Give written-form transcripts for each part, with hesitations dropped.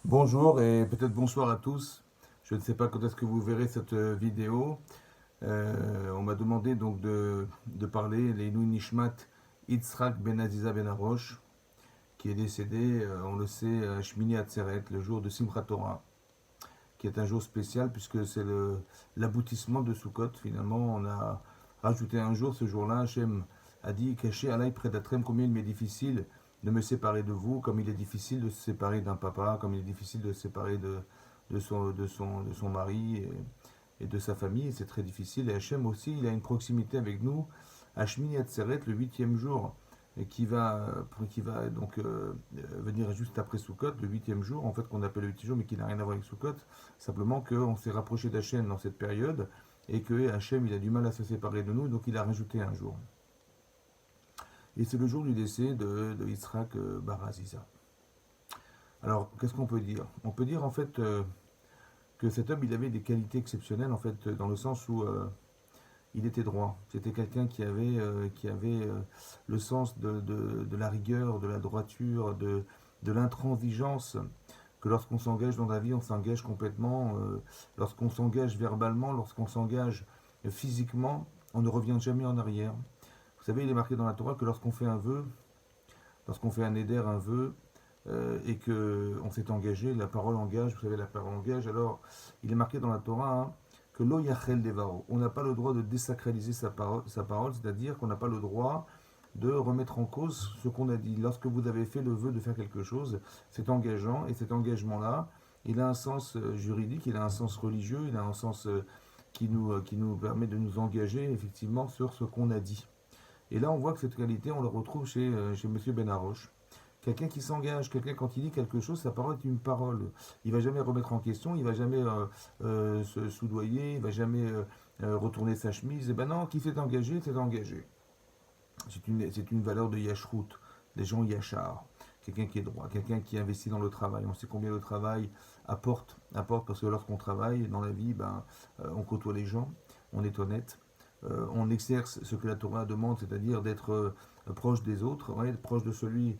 Bonjour et peut-être bonsoir à tous. Je ne sais pas quand est-ce que vous verrez cette vidéo. On m'a demandé donc de parler les Nishmat Yitzhak Ben Aziza Ben Arosh, qui est décédé, on le sait, à Shmini Atzeret, le jour de Simchat Torah, qui est un jour spécial puisque c'est l'aboutissement de Sukkot. Finalement, on a rajouté un jour ce jour-là. Hachem a dit Caché Alaï Predatrem, combien il m'est difficile de me séparer de vous, comme il est difficile de se séparer d'un papa, comme il est difficile de se séparer de son mari et de sa famille. C'est très difficile. Et Hachem aussi, il a une proximité avec nous. Hashmini Atzeret, le huitième jour, et qui va donc venir juste après Sukkot, le huitième jour, en fait qu'on appelle le huitième jour, mais qui n'a rien à voir avec Sukkot, simplement qu'on s'est rapproché d'Hachem dans cette période, et que Hachem il a du mal à se séparer de nous, donc il a rajouté un jour. Et c'est le jour du décès de Yitzhak Bar Aziza. Alors, qu'est-ce qu'on peut dire? On peut dire en fait que cet homme il avait des qualités exceptionnelles, en fait, dans le sens où il était droit. C'était quelqu'un qui avait le sens de la rigueur, de la droiture, de l'intransigeance, que lorsqu'on s'engage dans la vie, on s'engage complètement. Lorsqu'on s'engage verbalement, lorsqu'on s'engage physiquement, on ne revient jamais en arrière. Vous savez, il est marqué dans la Torah que lorsqu'on fait un vœu, lorsqu'on fait un éder, un vœu, et qu'on s'est engagé, la parole engage, vous savez, la parole engage, alors il est marqué dans la Torah que lo yachel devaro, on n'a pas le droit de désacraliser sa parole, c'est-à-dire qu'on n'a pas le droit de remettre en cause ce qu'on a dit. Lorsque vous avez fait le vœu de faire quelque chose, c'est engageant, et cet engagement-là, il a un sens juridique, il a un sens religieux, il a un sens qui nous permet de nous engager effectivement sur ce qu'on a dit. Et là, on voit que cette qualité, on la retrouve chez M. Ben Haroche. Quelqu'un qui s'engage, quelqu'un quand il dit quelque chose, sa parole est une parole. Il va jamais remettre en question, il va jamais se soudoyer, il va jamais retourner sa chemise. Et ben non, qui s'est engagé, s'est engagé. C'est une valeur de yashrut, des gens yachar. Quelqu'un qui est droit, quelqu'un qui investit dans le travail. On sait combien le travail apporte parce que lorsqu'on travaille dans la vie, on côtoie les gens, on est honnête, on exerce ce que la Torah demande, c'est-à-dire d'être proche des autres, ouais, proche de celui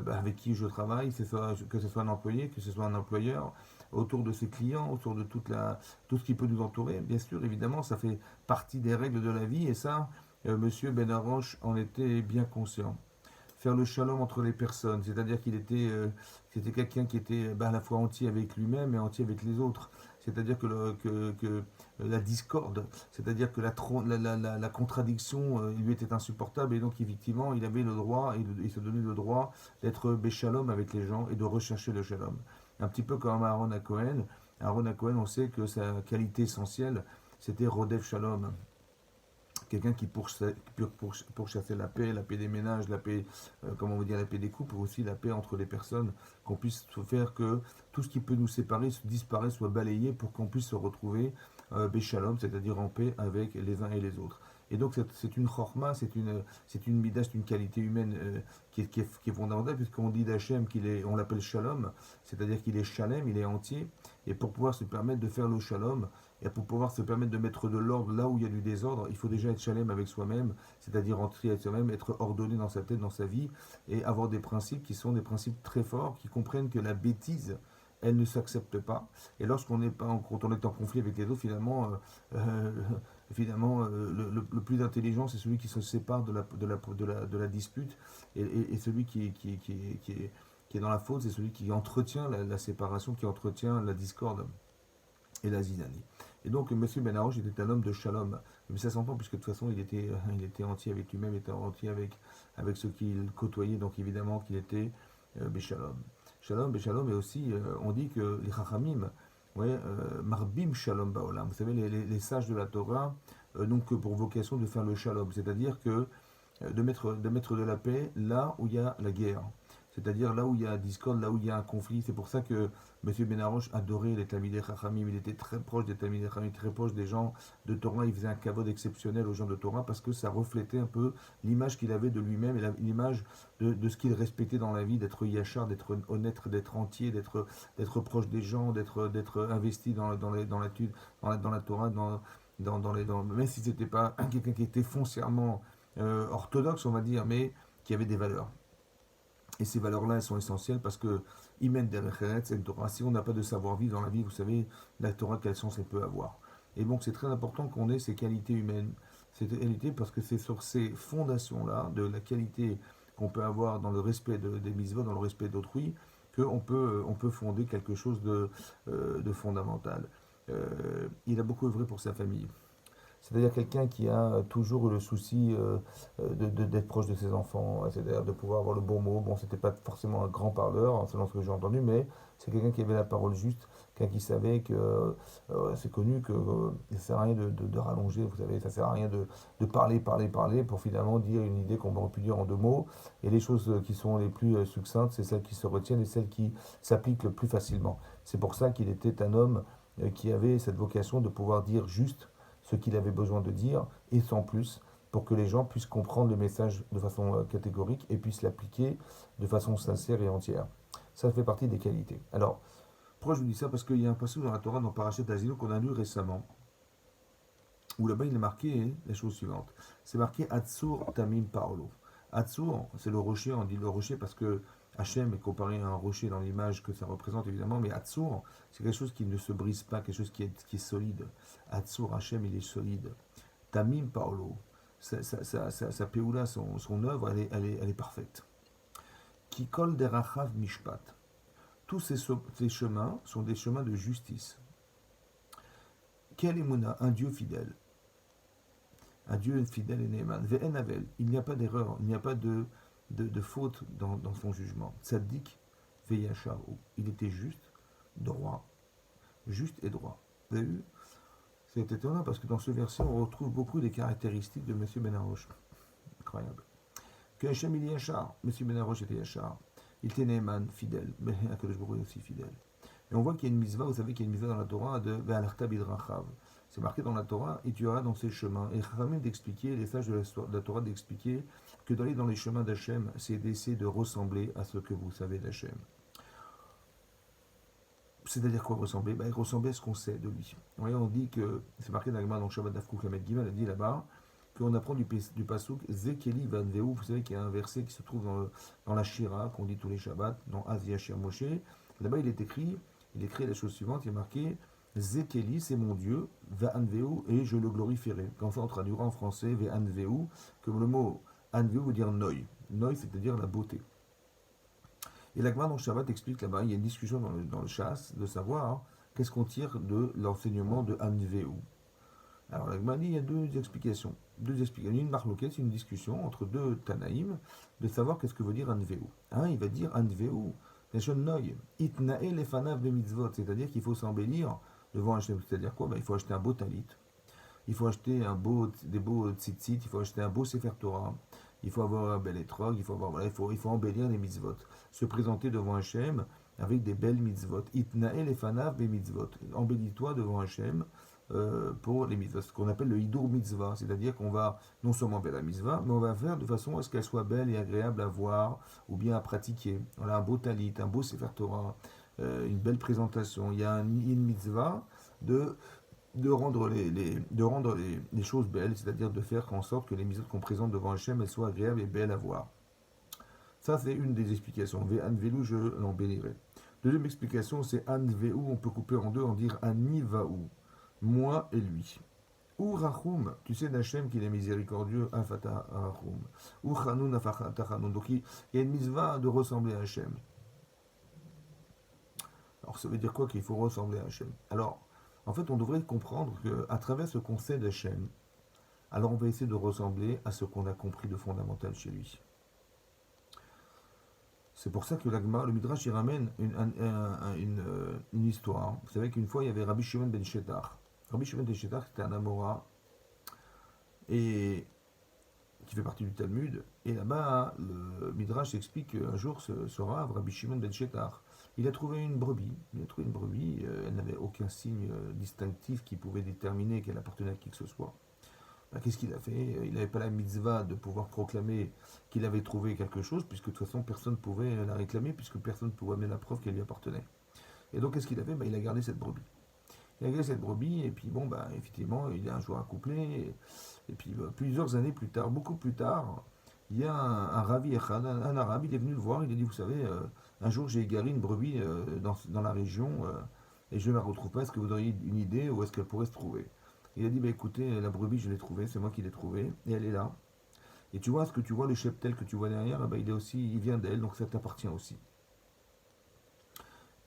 avec qui je travaille, que ce soit un employé, que ce soit un employeur, autour de ses clients, autour de tout ce qui peut nous entourer. Bien sûr, évidemment, ça fait partie des règles de la vie et ça, Monsieur Ben Haroche en était bien conscient. Faire le shalom entre les personnes, c'est-à-dire c'était quelqu'un qui était à la fois entier avec lui-même et entier avec les autres. C'est-à-dire que la discorde, c'est-à-dire que la contradiction lui était insupportable et donc effectivement il avait le droit, il se donnait le droit d'être béchalom avec les gens et de rechercher le shalom. Un petit peu comme Aaron à Cohen. Aaron à Cohen, on sait que sa qualité essentielle, c'était Rodef Shalom, quelqu'un qui pourchassait la paix des ménages, la paix, comment on va dire, la paix des couples, aussi la paix entre les personnes, qu'on puisse faire que tout ce qui peut nous séparer disparaisse, soit balayé pour qu'on puisse se retrouver Béchalom, c'est-à-dire en paix avec les uns et les autres. Et donc c'est une chorma, c'est une midah, c'est une qualité humaine qui est fondamentale, puisqu'on dit d'Hachem on l'appelle shalom, c'est-à-dire qu'il est shalem, il est entier, et pour pouvoir se permettre de faire le shalom, et pour pouvoir se permettre de mettre de l'ordre là où il y a du désordre, il faut déjà être shalem avec soi-même, c'est-à-dire entrer avec soi-même, être ordonné dans sa tête, dans sa vie, et avoir des principes qui sont des principes très forts, qui comprennent que la bêtise, elle ne s'accepte pas. Et quand on est en conflit avec les autres, euh, le plus intelligent, c'est celui qui se sépare de la dispute, et celui qui est dans la faute, c'est celui qui entretient la séparation, qui entretient la discorde et la zizanie. Et donc, M. Ben Haroche était un homme de shalom. Mais ça s'entend, puisque de toute façon, il était entier avec lui-même, il était entier avec ceux qu'il côtoyait, donc évidemment qu'il était Béchalom. Shalom, Béchalom, et aussi, on dit que les Chachamim, ouais, Marbim Shalom Baolam, vous savez, les sages de la Torah n'ont que pour vocation de faire le shalom, c'est-à-dire que de mettre de la paix là où il y a la guerre. C'est-à-dire là où il y a discorde, là où il y a un conflit. C'est pour ça que M. Benaroche adorait les Talmidei Chachamim. Il était très proche des Talmidei Chachamim, très proche des gens de Torah. Il faisait un kavod exceptionnel aux gens de Torah parce que ça reflétait un peu l'image qu'il avait de lui-même et l'image de ce qu'il respectait dans la vie, d'être yachar, d'être honnête, d'être entier, d'être proche des gens, d'être investi dans la Torah, même si c'était pas quelqu'un qui était foncièrement orthodoxe, on va dire, mais qui avait des valeurs. Et ces valeurs-là, elles sont essentielles parce que Imen derech eretz en Torah. Si on n'a pas de savoir-vivre dans la vie, vous savez, la Torah, quel sens elle peut avoir. Et donc, c'est très important qu'on ait ces qualités humaines. Ces qualités, parce que c'est sur ces fondations-là, de la qualité qu'on peut avoir dans le respect des mitzvot, dans le respect d'autrui, on peut fonder quelque chose de fondamental. Il a beaucoup œuvré pour sa famille. C'est-à-dire quelqu'un qui a toujours eu le souci d'être proche de ses enfants, c'est-à-dire de pouvoir avoir le bon mot. Bon, c'était pas forcément un grand parleur, selon ce que j'ai entendu, mais c'est quelqu'un qui avait la parole juste, quelqu'un qui savait que c'est connu que ça sert à rien de rallonger, vous savez, ça sert à rien de parler pour finalement dire une idée qu'on aurait pu dire en deux mots. Et les choses qui sont les plus succinctes, c'est celles qui se retiennent et celles qui s'appliquent le plus facilement. C'est pour ça qu'il était un homme qui avait cette vocation de pouvoir dire juste ce qu'il avait besoin de dire, et sans plus, pour que les gens puissent comprendre le message de façon catégorique et puissent l'appliquer de façon sincère et entière. Ça fait partie des qualités. Alors, pourquoi je vous dis ça? Parce qu'il y a un passage dans la Torah, dans Parashat Azino, qu'on a lu récemment, où là-bas il est marqué la chose suivante. C'est marqué Atsur Tamim Paolo. Atsur, c'est le rocher, on dit le rocher parce que Hachem est comparé à un rocher dans l'image que ça représente évidemment, mais Atsur, c'est quelque chose qui ne se brise pas, quelque chose qui est solide. Atsur, Hachem, il est solide. Tamim Paolo, sa péoula, son œuvre, elle est parfaite. Kikol derachav mishpat. Tous ces chemins sont des chemins de justice. Quel Emouna, un Dieu fidèle. Un Dieu fidèle et Neeman. Ve'en avel, il n'y a pas d'erreur, il n'y a pas de faute dans son jugement. Tzaddik ve'yasharu, il était juste, droit, juste et droit. Vous avez vu? C'est étonnant parce que dans ce verset, on retrouve beaucoup des caractéristiques de M. Ben Arosh. Incroyable. Que Hachem il est yachar, M. Ben Arosh était yachar. Il était Neeman, fidèle, mais Akadosh Baruch Hu aussi fidèle. Et on voit qu'il y a une mitzvah, vous savez qu'il y a une mitzvah dans la Torah de Ve'alarta bidrachav. C'est marqué dans la Torah, et tu iras dans ses chemins. Et Chachamim d'expliquer, les sages de la Torah d'expliquer que d'aller dans les chemins d'Hachem, c'est d'essayer de ressembler à ce que vous savez d'Hachem. C'est-à-dire quoi ressembler? Ressembler à ce qu'on sait de lui. Vous voyez, on dit que, c'est marqué dans le Shabbat d'Afkouk Lamed Gimel, elle dit là-bas, qu'on apprend du Pasuk, Zekeli Van Veu, vous savez qu'il y a un verset qui se trouve dans la Shira, qu'on dit tous les Shabbats, dans Azia Shir Moshe. Là-bas, il écrit la chose suivante, il est marqué, Zekeli, c'est mon Dieu, Ve'anveu, et je le glorifierai. Comme ça, on traduira en français Ve'anveu, comme le mot Anveu veut dire Noi. Noi, c'est-à-dire la beauté. Et la Gemara dans le Shabbat explique là-bas, il y a une discussion dans le chasse de savoir qu'est-ce qu'on tire de l'enseignement de Anveu. Alors la Gemara dit, il y a deux explications. Une marloquette, c'est une discussion entre deux Tanaïm de savoir qu'est-ce que veut dire Anveu. Un, il va dire Anveu, Noi, Itnae lefanav mitzvot, c'est-à-dire qu'il faut s'embellir devant Hachem. C'est-à-dire quoi? Il faut acheter un beau talit, il faut acheter des beaux tzitzit, il faut acheter un beau sefer Torah, il faut avoir un bel étrog, il faut embellir les mitzvot, se présenter devant Hachem avec des belles mitzvot. Itnae lefanav mitzvot, embellis-toi devant Hachem pour les mitzvot, ce qu'on appelle le hidur mitzvah, c'est-à-dire qu'on va non seulement faire la mitzvah, mais on va faire de façon à ce qu'elle soit belle et agréable à voir ou bien à pratiquer. Voilà, un beau talit, un beau sefer Torah, une belle présentation. Il y a une mitzvah de rendre les choses belles, c'est-à-dire de faire en sorte que les mitzvot qu'on présente devant Hachem elles soient agréables et belles à voir. Ça, c'est une des explications. Ve'anvelu, je l'embellirai. Deuxième explication, c'est Anveu, on peut couper en deux, en dire Anivaou, moi et lui. Ou Rachum, tu sais d'Hachem qu'il est miséricordieux, Afata Rachum. Ou Chanoun, Afata Chanoun. Donc il y a une mitzvah de ressembler à Hachem. Alors ça veut dire quoi qu'il faut ressembler à Hachem? Alors, en fait, on devrait comprendre qu'à travers ce qu'on sait d'Hachem, alors on va essayer de ressembler à ce qu'on a compris de fondamental chez lui. C'est pour ça que le Midrash y ramène une histoire. Vous savez qu'une fois, il y avait Rabbi Shimon ben Shetar. Rabbi Shimon ben Shetar, c'était un Amora, et qui fait partie du Talmud. Et là-bas, le Midrash explique qu'un jour, ce Rav, Rabbi Shimon ben Shetar, il a trouvé une brebis. Elle n'avait aucun signe distinctif qui pouvait déterminer qu'elle appartenait à qui que ce soit. Qu'est-ce qu'il a fait? Il n'avait pas la mitzvah de pouvoir proclamer qu'il avait trouvé quelque chose, puisque de toute façon personne ne pouvait la réclamer, puisque personne ne pouvait amener la preuve qu'elle lui appartenait. Et donc qu'est-ce qu'il a fait? Il a gardé cette brebis. Et puis effectivement, il a un jour accouplé, et puis plusieurs années plus tard, beaucoup plus tard, il y a un Ravi Echad, un arabe, il est venu le voir, il a dit, vous savez, un jour j'ai égaré une brebis dans la région et je ne la retrouve pas. Est-ce que vous auriez une idée où est-ce qu'elle pourrait se trouver? Il a dit, bah écoutez, la brebis, je l'ai trouvée, c'est moi qui l'ai trouvée, et elle est là. Et tu vois, ce que tu vois, le cheptel que tu vois derrière, eh ben, il est aussi, il vient d'elle, donc ça t'appartient aussi.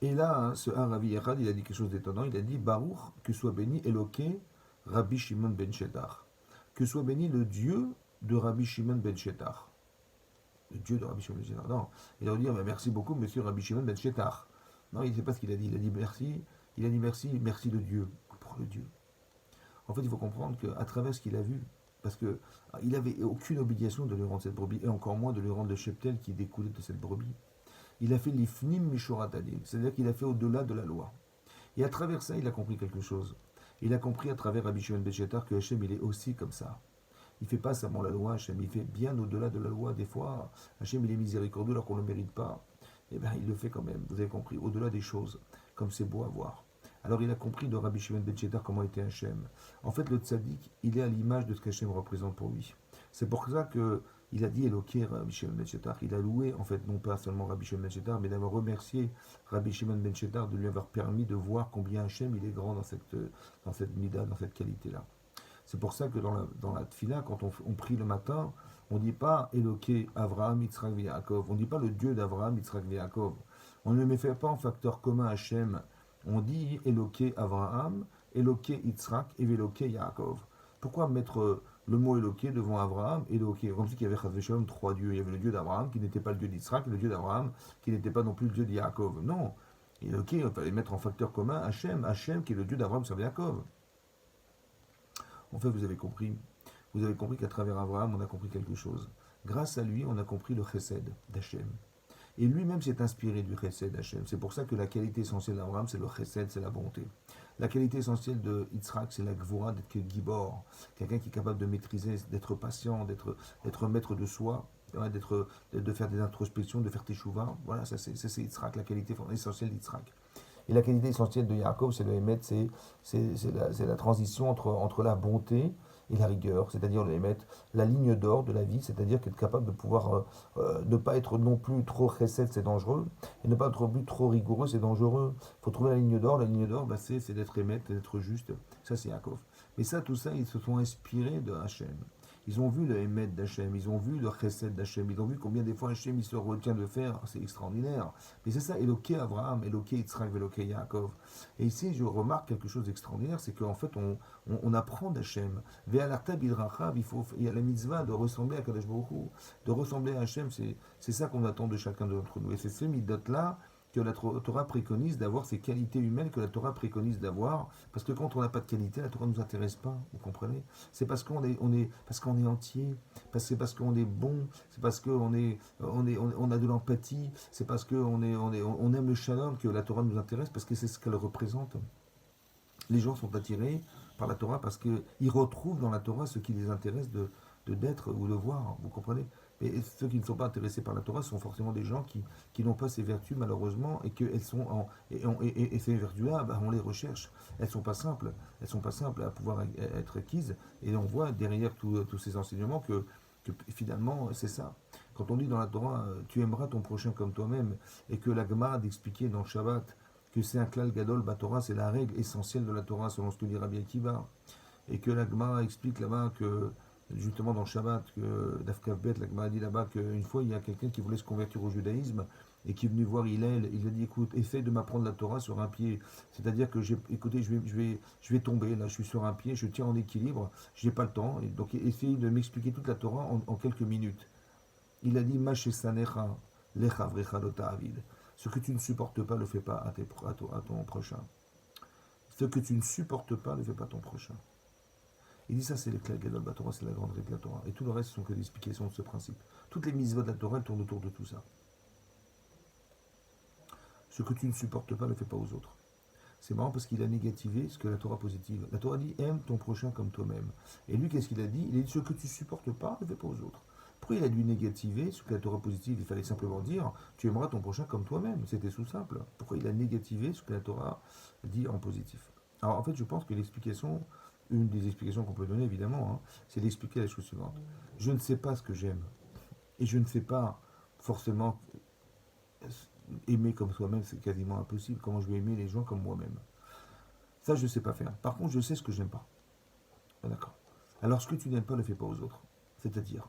Et là, hein, ce Haravi Echad, il a dit quelque chose d'étonnant. Il a dit Baruch, que soit béni Eloké Rabbi Shimon ben Shetar. Que soit béni le Dieu de Rabbi Shimon ben Shetar. Le Dieu de Rabbi Shimon ben Shetar. Non, il a dit merci beaucoup, monsieur Rabbi Shimon ben Shetar. Non, il ne sait pas ce qu'il a dit. Il a dit merci. Il a dit merci, merci le Dieu. Pour le Dieu. En fait, il faut comprendre qu'à travers ce qu'il a vu, parce qu'il n'avait aucune obligation de lui rendre cette brebis, et encore moins de lui rendre le cheptel qui découlait de cette brebis. Il a fait l'ifnim mishoratadin, c'est-à-dire qu'il a fait au-delà de la loi. Et à travers ça, il a compris quelque chose. Il a compris à travers Rabbi Shimon ben Shetar que Hachem, il est aussi comme ça. Il ne fait pas seulement la loi, Hachem, il fait bien au-delà de la loi. Des fois, Hachem, il est miséricordieux alors qu'on ne le mérite pas. Eh bien, il le fait quand même, vous avez compris, au-delà des choses, comme c'est beau à voir. Alors il a compris de Rabbi Shimon ben Shetar comment était Hachem. En fait, le tzaddik, il est à l'image de ce qu'Hachem représente pour lui. C'est pour ça que il a dit Eloquer Rabbi Shimon ben Shetar. Il a loué, en fait, non pas seulement Rabbi Shimon ben Shetar, mais d'avoir remercié Rabbi Shimon ben Shetar de lui avoir permis de voir combien Hachem il est grand dans cette mida, dans cette qualité-là. C'est pour ça que dans la tfila, quand on prie le matin, on ne dit pas Eloquer Avraham, Yitzhak et Yaakov. On ne dit pas le Dieu d'Avraham, Yitzhak et Yaakov. On ne le fait pas en facteur commun Hachem. On dit Eloquer Avraham, Eloquer Yitzhak et Eloquer Yaakov. Pourquoi mettre le mot Eloqué devant Abraham, Eloqué, comme si il y avait Chazveshom trois dieux. Il y avait le Dieu d'Abraham qui n'était pas le Dieu d'Israël, et le Dieu d'Abraham qui n'était pas non plus le Dieu de Yaakov. Non, Eloqué, il fallait mettre en facteur commun Hachem, Hachem qui est le Dieu d'Abraham sur Yaakov. En fait, vous avez compris. Vous avez compris qu'à travers Abraham, on a compris quelque chose. Grâce à lui, on a compris le chesed d'Hachem. Et lui-même s'est inspiré du chesed d'Hachem. C'est pour ça que la qualité essentielle d'Abraham, c'est le chesed, c'est la bonté. La qualité essentielle de Yitzhak, c'est la gvura, d'être gibor, quelqu'un qui est capable de maîtriser, d'être patient, d'être maître de soi, de faire des introspections, de faire teshuva. Voilà, ça c'est Yitzhak, la qualité essentielle d'Yitzhak. Et la qualité essentielle de Yaakov, c'est le Hémet, c'est la transition entre la bonté et la rigueur, c'est-à-dire le Hémet, la ligne d'or de la vie, c'est-à-dire qu'être capable de pouvoir ne pas être non plus trop chesed, c'est dangereux, et ne pas être non plus trop rigoureux, c'est dangereux. Il faut trouver la ligne d'or, bah, c'est d'être Hémet, d'être juste, ça c'est Yaakov. Mais ça, tout ça, ils se sont inspirés de Hachem. Ils ont vu le Hémet d'Hachem, ils ont vu le Chesed d'Hachem, ils ont vu combien des fois Hachem il se retient de faire, c'est extraordinaire. Mais c'est ça, Eloké Abraham, Eloké Yitzhak, Eloké Yaakov. Et ici, je remarque quelque chose d'extraordinaire, c'est qu'en fait, on apprend d'Hachem. Ve'alarta bidrachav, il y a la mitzvah de ressembler à Kadosh Baruch Hu, de ressembler à Hachem, c'est ça qu'on attend de chacun d'entre nous. Et c'est ce midot-là que la Torah préconise d'avoir, ces qualités humaines que la Torah préconise d'avoir, parce que quand on n'a pas de qualité, la Torah ne nous intéresse pas, vous comprenez? C'est parce qu'on parce qu'on est entier, c'est parce qu'on est bon, c'est parce qu'on on a de l'empathie, c'est parce qu'on on aime le shalom que la Torah nous intéresse, parce que c'est ce qu'elle représente. Les gens sont attirés par la Torah parce qu'ils retrouvent dans la Torah ce qui les intéresse d'être ou de voir, vous comprenez? Et ceux qui ne sont pas intéressés par la Torah sont forcément des gens qui n'ont pas ces vertus malheureusement et que et ces vertus-là, bah, on les recherche. Elles sont pas simples à pouvoir être acquises. Et on voit derrière tous ces enseignements que finalement c'est ça. Quand on dit dans la Torah, tu aimeras ton prochain comme toi-même, et que la Gemara d'expliquer dans le Shabbat que c'est un klal gadol Torah, c'est la règle essentielle de la Torah selon ce que dit Rabbi Akiva, et que la Gemara explique là-bas que justement dans le Shabbat, que d'Afkavbet, la Gemara dit là-bas qu'une fois il y a quelqu'un qui voulait se convertir au judaïsme et qui est venu voir Hillel, il a dit écoute, essaye de m'apprendre la Torah sur un pied, c'est-à-dire que écoutez, je vais tomber, là je suis sur un pied, je tiens en équilibre, je n'ai pas le temps, et donc essaye de m'expliquer toute la Torah en quelques minutes. Il a dit Mashesanecha, lecha vrecha lota avid. Ce que tu ne supportes pas, ne le fais pas à ton prochain. Ce que tu ne supportes pas, ne fais pas à ton prochain. Il dit ça, c'est le klal gadol Torah, c'est la grande règle de la Torah. Et tout le reste, ce sont que des explications de ce principe. Toutes les mitzvot de la Torah, elles tournent autour de tout ça. Ce que tu ne supportes pas, ne fais pas aux autres. C'est marrant parce qu'il a négativé ce que la Torah positive. La Torah dit aime ton prochain comme toi-même. Et lui, qu'est-ce qu'il a dit? Il a dit ce que tu supportes pas, ne fais pas aux autres. Pourquoi il a dû négativer ce que la Torah positive? Il fallait simplement dire tu aimeras ton prochain comme toi-même. C'était tout simple. Pourquoi il a négativé ce que la Torah dit en positif? Alors en fait, je pense que l'explication, une des explications qu'on peut donner évidemment, hein, c'est d'expliquer la chose suivante. Je ne sais pas ce que j'aime. Et je ne sais pas forcément aimer comme soi-même, c'est quasiment impossible. Comment je vais aimer les gens comme moi-même? Ça, je ne sais pas faire. Par contre, je sais ce que j'aime pas. Ah, d'accord. Alors, ce que tu n'aimes pas, ne le fais pas aux autres. C'est-à-dire,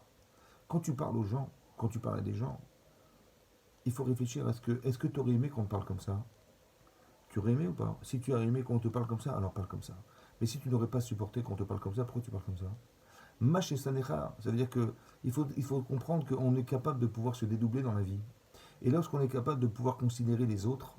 quand tu parles aux gens, quand tu parles à des gens, il faut réfléchir à est-ce que tu aurais aimé qu'on te parle comme ça? Tu aurais aimé ou pas? Si tu as aimé qu'on te parle comme ça, alors parle comme ça. Mais si tu n'aurais pas supporté qu'on te parle comme ça, pourquoi tu parles comme ça? Mâche et sanecha, ça veut dire que il faut comprendre qu'on est capable de pouvoir se dédoubler dans la vie. Et lorsqu'on est capable de pouvoir considérer les autres,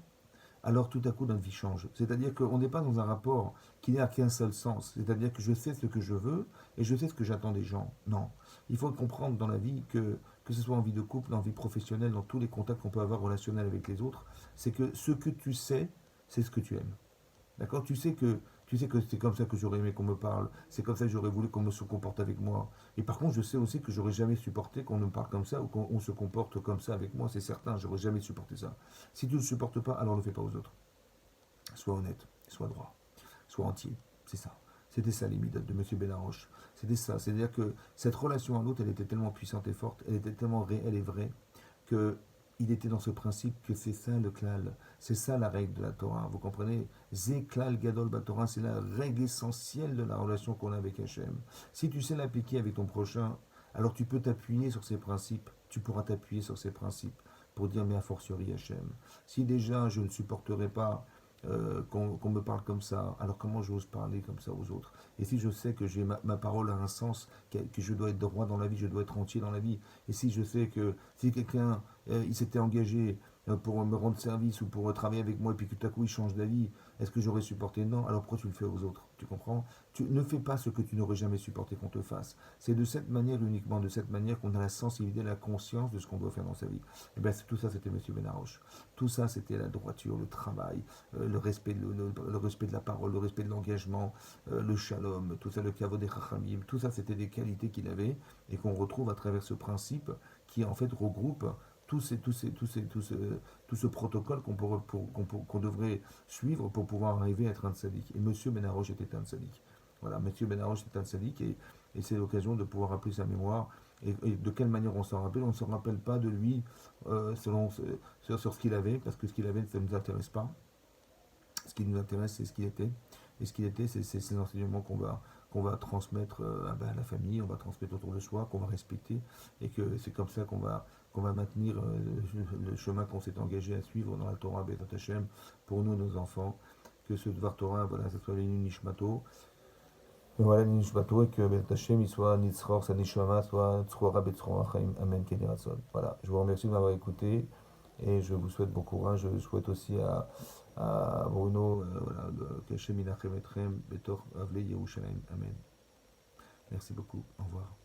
alors tout à coup notre vie change. C'est-à-dire qu'on n'est pas dans un rapport qui n'a qu'un seul sens. C'est-à-dire que je sais ce que je veux et je sais ce que j'attends des gens. Non. Il faut comprendre dans la vie que ce soit en vie de couple, en vie professionnelle, dans tous les contacts qu'on peut avoir relationnels avec les autres, c'est que ce que tu sais, c'est ce que tu aimes. D'accord? Tu sais que c'est comme ça que j'aurais aimé qu'on me parle, c'est comme ça que j'aurais voulu qu'on me se comporte avec moi. Et par contre, je sais aussi que j'aurais jamais supporté qu'on me parle comme ça ou qu'on se comporte comme ça avec moi, c'est certain, j'aurais jamais supporté ça. Si tu ne le supportes pas, alors ne le fais pas aux autres. Sois honnête, sois droit, sois entier, c'est ça. C'était ça les midotes de Monsieur Benaroche. C'était ça, c'est-à-dire que cette relation à l'autre, elle était tellement puissante et forte, elle était tellement réelle et vraie que il était dans ce principe que c'est ça le klal, c'est ça la règle de la Torah. Vous comprenez? Zé klal gadol Torah, c'est la règle essentielle de la relation qu'on a avec Hachem. Si tu sais l'appliquer avec ton prochain, alors tu peux t'appuyer sur ces principes, tu pourras t'appuyer sur ces principes pour dire mais a fortiori Hachem. Si déjà je ne supporterai pas qu'on me parle comme ça, alors comment j'ose parler comme ça aux autres? Et si je sais que ma parole a un sens, que je dois être droit dans la vie, je dois être entier dans la vie, et si je sais que si quelqu'un il s'était engagé pour me rendre service ou pour travailler avec moi et puis que tout à coup il change d'avis, est-ce que j'aurais supporté? Non, alors pourquoi tu le fais aux autres? Tu comprends? Tu ne fais pas ce que tu n'aurais jamais supporté qu'on te fasse. C'est de cette manière, uniquement de cette manière, qu'on a la sensibilité, la conscience de ce qu'on doit faire dans sa vie. Et bien tout ça c'était Monsieur Benaroche. Tout ça c'était la droiture, le travail, le respect, le respect de la parole, le respect de l'engagement, le shalom, tout ça, le kavod des chachamim, tout ça c'était des qualités qu'il avait et qu'on retrouve à travers ce principe qui en fait regroupe tout ce protocole qu'on devrait suivre pour pouvoir arriver à être un tzaddik. Et Monsieur Benaroche était un tzaddik. Voilà, Monsieur Benaroche était un tzaddik et c'est l'occasion de pouvoir rappeler sa mémoire. Et de quelle manière on s'en rappelle? On ne se rappelle pas de lui sur ce qu'il avait, parce que ce qu'il avait, ça ne nous intéresse pas. Ce qui nous intéresse, c'est ce qu'il était. Et ce qu'il était, c'est ces enseignements qu'on va transmettre à la famille, on va transmettre autour de soi, qu'on va respecter. Et que c'est comme ça qu'on va maintenir le chemin qu'on s'est engagé à suivre dans la Torah B'ezrat Hashem pour nous, nos enfants. Que ce Dvar Torah, voilà, ça soit l'Inu Nishmato. Et voilà, l'Inu Nishmato, et que B'ezrat Hashem, il soit Nitzchor, sa Nishama, soit Tzchora B'Tzchora Chaim. Amen, Kediratzon. Voilà, je vous remercie de m'avoir écouté. Et je vous souhaite bon courage. Je souhaite aussi à Bruno, voilà, qu'Hachem Inachem Etrem, Betor Avle Yerushalayim. Amen. Merci beaucoup. Au revoir.